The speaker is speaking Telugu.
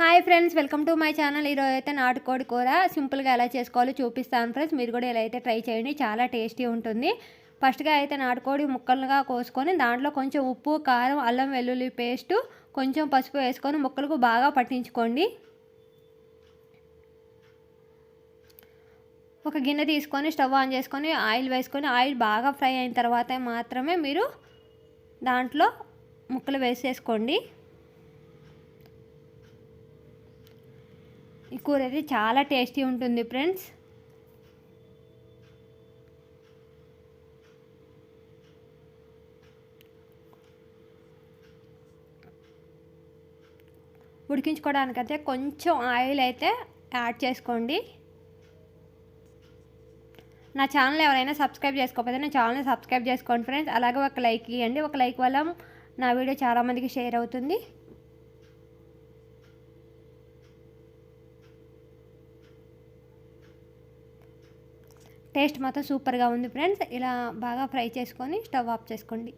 Hi friends, welcome to my channel. ఈరోజు అయితే నాటుకోడి కూర సింపుల్గా ఎలా చేసుకోవాలో చూపిస్తాను ఫ్రెండ్స్. మీరు కూడా ఇలా అయితే ట్రై చేయండి, చాలా టేస్టీ ఉంటుంది. ఫస్ట్గా అయితే నాటుకోడి ముక్కలుగా కోసుకొని దాంట్లో కొంచెం ఉప్పు, కారం, అల్లం వెల్లుల్లి పేస్టు, కొంచెం పసుపు వేసుకొని ముక్కలకు బాగా పట్టించుకోండి. ఒక గిన్నె తీసుకొని స్టవ్ ఆన్ చేసుకొని ఆయిల్ వేసుకొని ఆయిల్ బాగా ఫ్రై అయిన తర్వాత మాత్రమే మీరు దాంట్లో ముక్కలు వేసేసుకోండి. ఈ కూర అయితే చాలా టేస్టీ ఉంటుంది ఫ్రెండ్స్. ఉడికించుకోవడానికైతే కొంచెం ఆయిల్ అయితే యాడ్ చేసుకోండి. నా ఛానల్ ఎవరైనా సబ్స్క్రైబ్ చేసుకోకపోతే నా ఛానల్ని సబ్స్క్రైబ్ చేసుకోండి ఫ్రెండ్స్. అలాగే ఒక లైక్ ఇవ్వండి. ఒక లైక్ వల్ల నా వీడియో చాలామందికి షేర్ అవుతుంది. టేస్ట్ మాత్రం సూపర్గా ఉంది ఫ్రెండ్స్. ఇలా బాగా ఫ్రై చేసుకొని స్టవ్ ఆఫ్ చేసుకోండి.